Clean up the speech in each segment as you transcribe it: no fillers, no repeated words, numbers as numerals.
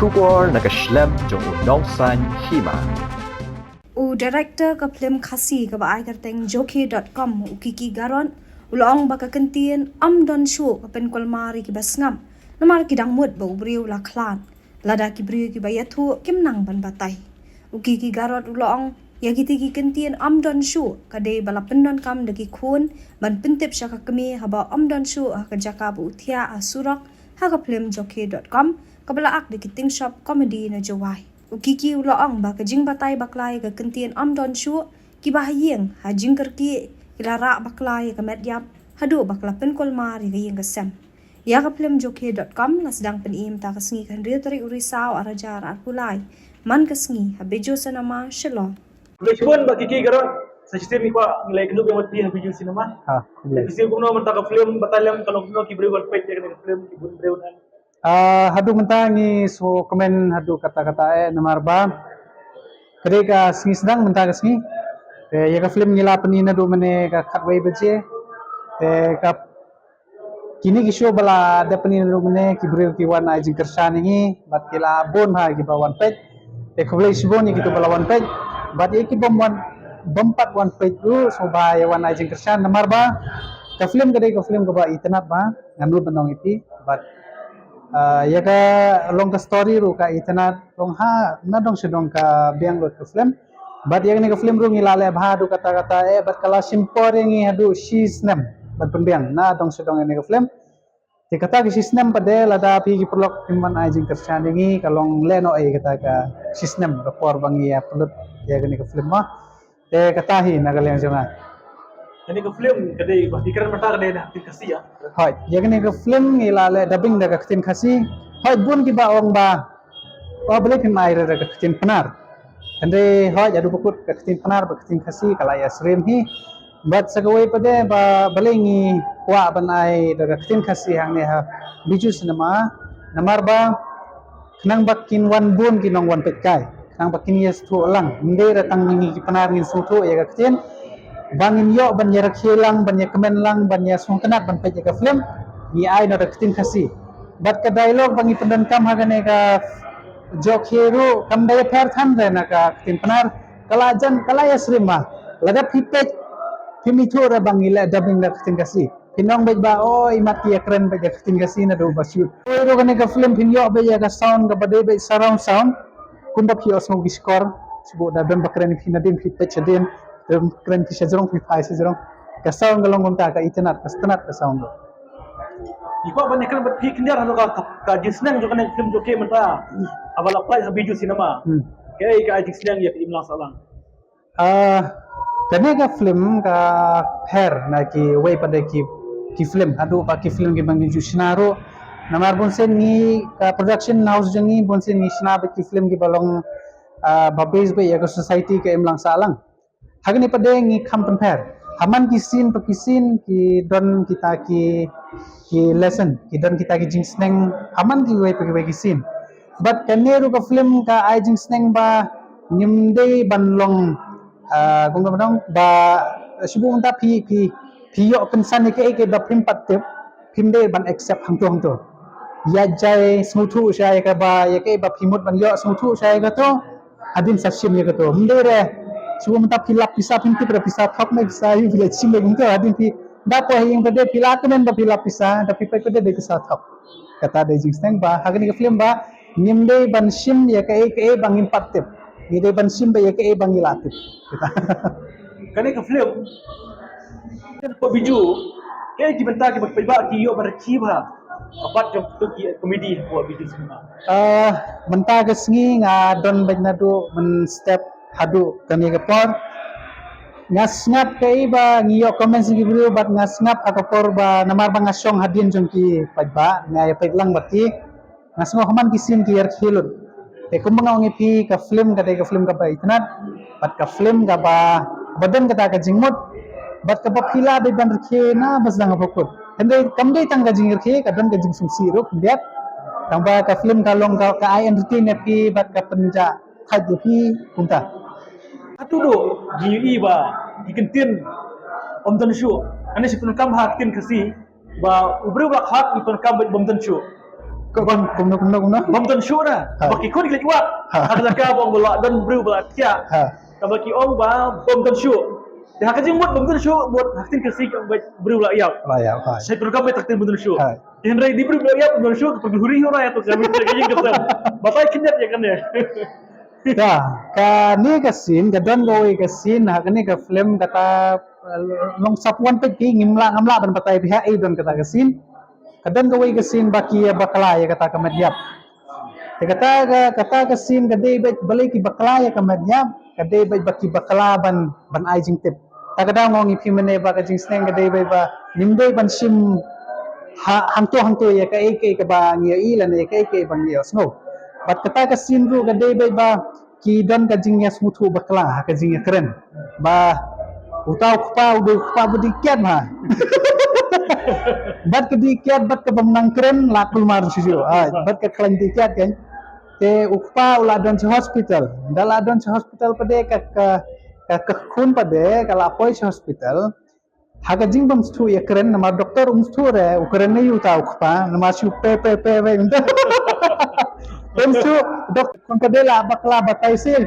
Shubor nakaslem jong unongsan hima. Director ka film khasi ka ba ay karteng joke.com ukiki garon ulong baka kentien amdon show ka pen kolmari ki basngam namar ki dang mut ba ubriu la klan lada ki briu ki bayathu kim nang ban batai ukiki garot ulong yagiti ki kentien amdon show ka de bala pendon kam de ki khun ban pentip syaka kemi haba amdon show ha ka jaka bu uthia asurak ha ka film joke.com ka bala ak de ki ting shop comedy na jawai ukiki uloong ba kajing batay baklay ka kentien amdon shu ki bahayeng ha jingker ki ilara baklay ka medyap hadu bakla pen kolmari ka yeng kasem ya ka film joke.com na sedang penim ta kasngi kan riotari urisau arajar arpulai man kasngi ha bejo sanama shalom Bejibon ba kiki garon sa sistem ko nilai kenu be mati ha video cinema kisi kuno man ta ka film batalam kalau kuno ki brewal page ka film ki bun brewal hadu mentangi so komen hadu kata-kata namar ba kade ka singi sedang mentang singi ya ka film ngila penina do mene ka khatway beje ka kini ki show bala da penina do mene ki bril ki wan ajing kersan ini bat kila bon ha ki bawan page khoblai sibon ki to bala wan page bat ki bompat wan page do so ba ya wan ajing kersan namar ba ka film kade ka film ka ba itanat ba nganu benong iti bat ya ka long ka story ru ka itana long ha na dong sedong ka biang lo ka film but ya ka film ru ngilale bha du kata-kata but kala simpore ngi hadu sisnem bat pembiang na dong sedong ini ka film ti kata ki sisnem pade lada pi ki prolog filman ajing kersan ngi kalong leno kata ka sisnem ka por bangi ya pulut ya ka film ma te kata hi na galeng jonga ini ka film kade ba pikiran mata kade na tin kasi ya hoy yagni ka film ngilale dubbing daga ktin khasi hoy bun ki ba ong ba balik mai ra ka ktin panar ande hoy adu bukut ka ktin panar ba ktin khasi kala ya srim hi bat sagawai pade ba balingi wa banai daga ktin khasi hang ne ha biju cinema namar ba nang bakin wan bun ki nong wan petkai nang bakin yes tu lang inde ra tang ngi ki panar ngin su tu ya ka ktin bangin yo banya rakhilang banya kemen lang banya sungkenat ban pej ka film ni ai no raktin khasi bat ka dialog bangi pendan kam hagane ka jok hero kam daya phar than re na ka tin panar kala jan kala ya srima lada pipet pimi thora bangi la dubbing na tin khasi pinong bej ba oi mat ya keren bej tin khasi na do ba shoot ro gane ka film pin yo be ya ka sound ka bade be surround sound kumba phi osmo score subo da ben bakren khinadim pipet chadin keren kisah jorong pipai si jorong ka sound galong gonta ka itenat ka stenat ka sound iko ban kan bat pik ndia hanu ka jisnang jo kan film joke menta abala play habiju cinema kai ka jisnang ya imlang salang kane ka film ka her na ki way pada ki film adu pa ki film ki bangi jusnaro namar bonsen ni ka production house jangi bonsen ni sna ba ki film ki balong babes be ya ka society ka imlang salang hagni pade ngi kampen per haman kisin pakisin ki don kita ki lesson ki don kita ki jingsneng haman ki way pagi kisin but kaneru ka film ka ai jingsneng ba nimde banlong gong dong ba sibu unta pi yo pensan ke ba film patep film de ban accept hangto ya jai smutu saya ka ba ya ke ba pimut ban yo smutu saya ka to adin sasim ya ka to mundere subo mata pilap pisa pinti pada pisa thap na pisa yu village sim lagi mungkin adin pi dapo yang pada pilak men ba pilap pisa tapi pada de pisa thap kata de jingseng ba hagani ka film ba nimde ban sim ya ke bangin patip ide ban sim ba ya ke bangil atip kita kane ka film kan ko biju kai ki benta ki ba ki yo bar ki ba apat jom tu ki komedi ko biju cinema menta ka sngi nga don bajnadu men step hadu kami kapor ngasngap kai ba ngiyo comment sigi bulu bat ngasngap akapor ba namar ba ngasong hadin jongki pajba ngaya paglang bati ngasngo haman kisin ki yar khilun te kumbanga ngi pi ka film ka ba itnat bat ka film ka ba badan kata ka jingmut bat ka ba pila be ban rkhe na basdang apokut hende kamdei tang ka jingir khe ka dan ka jing sung siruk biat tang ba ka film ka long ka ai entertain pi bat ka penja thaj pi kunta atu do gi ba dikentien om dan shu ane si pun kam hak tin kasi ba ubre ba hak ipon kam bom dan shu kumno. Bom tan shu na. Baki ko ni lewat. Ada ka bom bola dan bru bola tia. Baki ong ba bom tan shu. Dah ka jing mot bom tan shu mot haktin ka si bru bola yau. Raya, hai. Saya program mai taktin bom tan shu. Hai. Henry di bru bola yau bom tan shu ka huri hora ya to kami ka jing ka. Bapai kinyat ya kan ya. Ya, ka ni ka scene ka don go ka scene ha ni ka film kata long sapwan pe ki ngimla ban patai pihak ai don kata ka scene ka don go ka scene baki ya bakla ya kata ka madyap te kata ka scene ka dei balai ki bakla ya ka madyap ka dei baki bakla ban ai jing tip ta ka dang ngong ipimene ba ka jing sneng ka dei ba nimdei ban sim hantu ya ka ka ba ngia ilan ya ka ban ngia snow bat kata ka scene ru ka dei ba ki don ka jing ya smutu bakla ka jing ya keren ba utau kupa budi kiat ma bat ke dikiat bat ke bamnang keren lakul mar sijo bat ke klan dikiat kan te ukpa ula don hospital dala don hospital pade ka khun pade kala poi hospital haga jing bam stu ya keren nama doktor stu re ukeren ne utau ukpa nama su pe unta Tentu dok konkadela bakla batai sel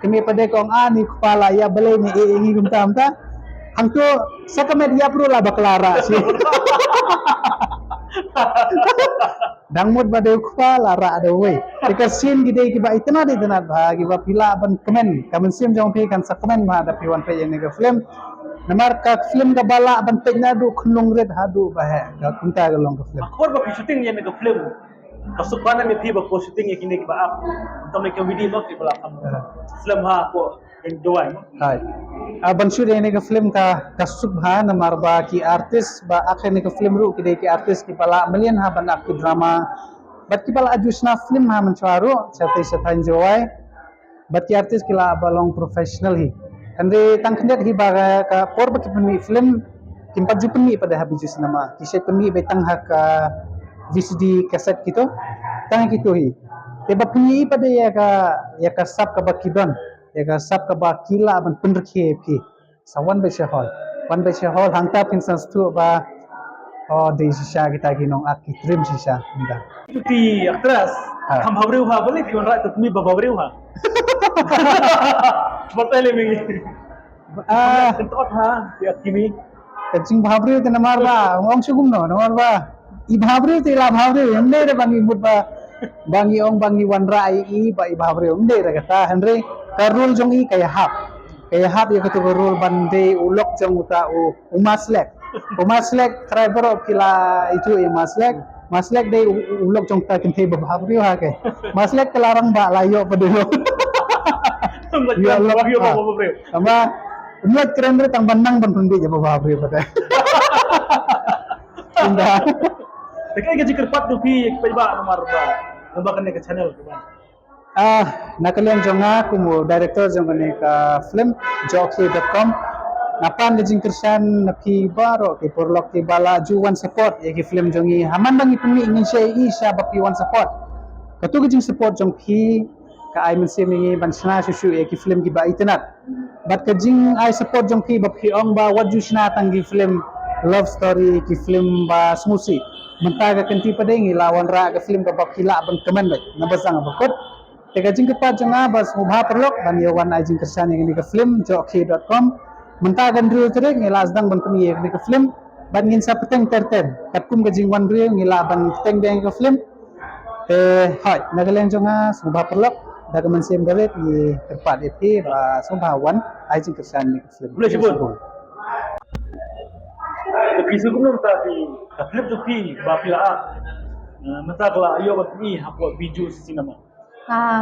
kami pada kong ani kepala ya beli ni ingi gumtam ta hangtu sakamet ya perlu lah baklara si dangmut pada kepala ra ada we jika sin gide kiba itna di tanat ba kiba pila ban kemen kamen sim jong pe kan sakamen ma ada piwan pe yang ga film namar ka film ka bala ban pe na du khunung red hadu ba he ka kunta ga long ka film Akor ba shooting yang ga film. Kasukanan mi pi ba ko shooting yang kini ba ap. Tam ni ka video no ti bala kam. Film ha ko enjoy. Hai. Abang sudah ini ke film ka subha namar ba ki artis ba akhir ni ke film ru ki artis ki pala melian ha ban ki drama bat ki pala ajusna film ha mencuaru sata enjoy bat ki artis ki la balong professional hi ande tang kendet hi ba ka por ba ki pemi film kimpat ju pemi pada habis nama ki se pemi betang ha ka VCD kaset gitu tang gitu hi te ba pemi pada ya ka sab ka ba kidon ya ka sab ka ba kila ban penrkhe pi sawan be hall hangta pinsan stu ba de shisha kita ginong aki trim shisha inda Ti aktras ham habriu ha boleh pion ra tu mi ba habriu ha. Batale mi. Tentot ha ya kimi. kacing bhavri te namar ba ong sugum no namar ba I bhavri te la bhavri ende re bangi mut ba bangi ong bangi wanra I ba I bhavri ende re kata henry karul jong I kaya hap ya katu karul bande ulok jong uta umaslek driver pila itu maslek dei ulok jong ta kente ba bhavri ha ke maslek kelarang ba layo padelo Ya Allah yo ba habriu. sama umut keren re tang bandang ban pundi ja ba bhavri pada indah Dekai gaji kerpat tu pi pa iba nomor ba. Nambakan ke channel tu ba. Nakalian jonga kumu director jongane ka film jockey.com napan gajing kersan napi baro ke porlok ke bala juwan support ya ke film jongi haman bangi pemi ingin saya isya bapi wan support katu gajing support jong pi ka ai mense mingi bansna susu ya ke film ki ba itenat bat gajing ai support jong pi bapi ong ba wajusna tanggi film love story ki film ba smusi mentaga kenti padengi lawan ra ke film ka bakila ban kemen baik nabasang bakut tega jing kepat janga bas mubha perlok dan yawan ajing kersan yang ini ke film jockey.com mentaga ndru tere ngila asdang ban kemi yang ini ke film ban ngin sa peteng terten katkum ke jing wan rio ngila ban peteng deng ke film hai nagalen janga mubha perlok daga mensem galet ye kepat epi ba mubha wan ajing kersan ini ke film Boleh sebut? Tapi sebelum tadi film tu pi ba pila a. Mata kala ayo ba ni hapo video sinema.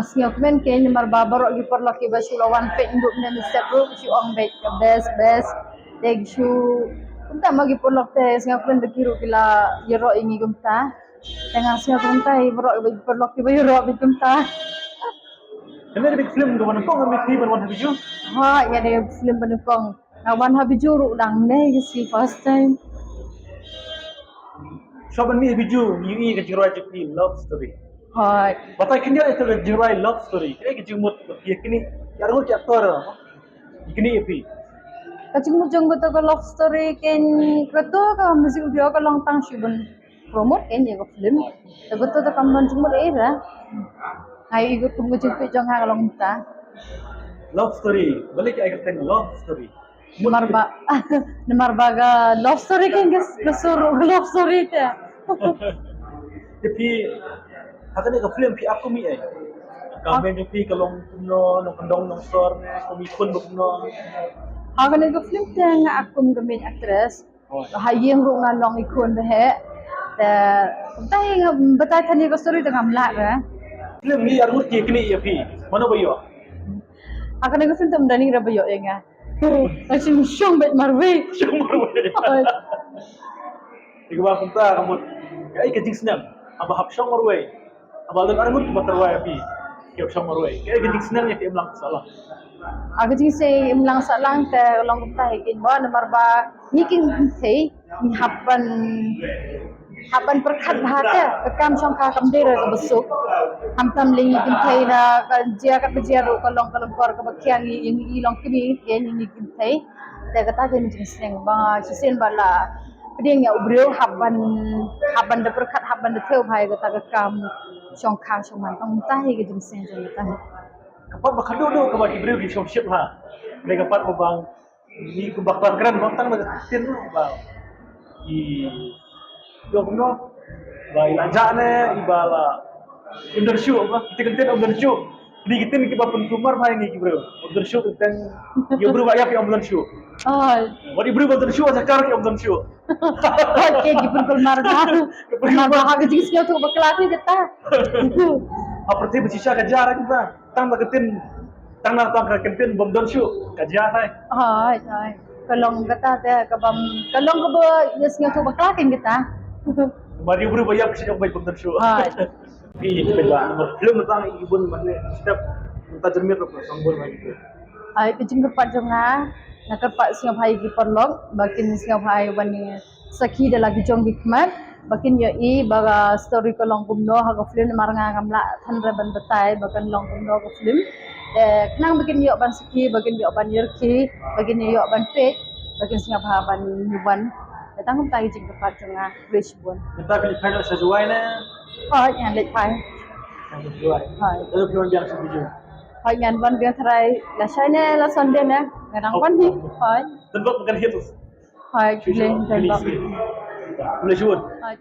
Siap men ke ni mar babar gi par laki ba sulawan pe induk ne Mr. Group si ong be best deg shu unta magi por lak te siap men de kiru kila yero ingi gumta dengan siap unta I bro ba por lak ba yero bi gumta Kena ada film gawan kong kami pi ban wan video. ha ya de film banukong awan ha bijuru dang ne si first time Soban mi video ni ke jirai pi love story. ha Batai kini ada ke jirai love story. Ke jimut ye kini ya ro ya tor. Kini pi. kacing mujung betul ke love story ken keto ka musik video ka long tang shibun promote kan ya film. Betul tak kamu cuma era. Ay ikut tunggu cepet jangan kalau minta. Love story. Balik ay kateng love story. Nomor baga love story kan love story tu. Tapi haka ni ka film pi aku mi ay. Kami ni pi kalong kuno nong kandong nong store kami pun kuno. Akan aku film tu yang aku mengambil aktris. Hayang rungan long ikon behe. Entah yang betul tadi ke story tengah melak. Film ni armut ke kini ya pi. Mana bayo? Akan aku film tu mendani raba yo enga. Asyik syong bet marwe. Iku ba kunta kamu ay ka jingsnam aba hapsyong marwe. Aba dan armut matarwa ya pi. Kaya hapsyong marwe. Kaya ka jingsnam ya pi imlang salah. Aku jing say imlang salang te long kita hikin ba nomor ba niking say ni hapan perkat bahata kekam songka kamdera ke besuk hamtam lingi kintai na jia kat bejia ro kalong kor ke bakiang yang ilong kini yen ni kintai te kata ke ni jing ba sisen bala peding ya ubreu haban de perkat haban de teu bhai kata kekam songka soman tong tahi ke jing sen jang tahi Kapat bakado do ka bagi beliau di shop ha. Mereka kapat bang ni ku bakar keren bang tang tin bang. Do kuno bai lanjane ibala undershoot ba kita kenten undershoot. Di kita ni kiba pun kumar bhai ni bro. Undershoot tentang yo bro bayar pi undershoot. Wadi bro undershoot zakar ki undershoot. Oke gipun kulmar na. Kulmar ha ke jing sia tu bakla ni jata. Aperti bersisa kejar kita. Tang nak ketin tang nak tang ketin bom don syu kejar hai. Hai. Kalong kata te kabam kalong ko ba yes nga tu bakla kin kita. Mari bro bayar bersisa baik bom don syu. Hai. Pi bela belum tang ibun mana step kita jermir apa sangbol lagi. Hai kejing kepat jonga nak kepat singa bhai ki perlong bakin singa bhai wani sakhi de lagi jong hikmat bakin yo I baga story ko long kumno ha ko film maranga kamla thanre ban batai bakan long kumno ko film knang bakin yo ban sakhi bakin yo ban yerki bakin yo ban pet bakin singa bha ban nyuban datang kum tai jing kepat jonga rich bon Kita pilih final sesuai na. yang lek pai Sesuai. hai Lalu film yang setuju. ngan ban biang tharai la shaine la sonde na ngarang ban hi hai Tentu bukan hit. hai klen Boleh shoot. hai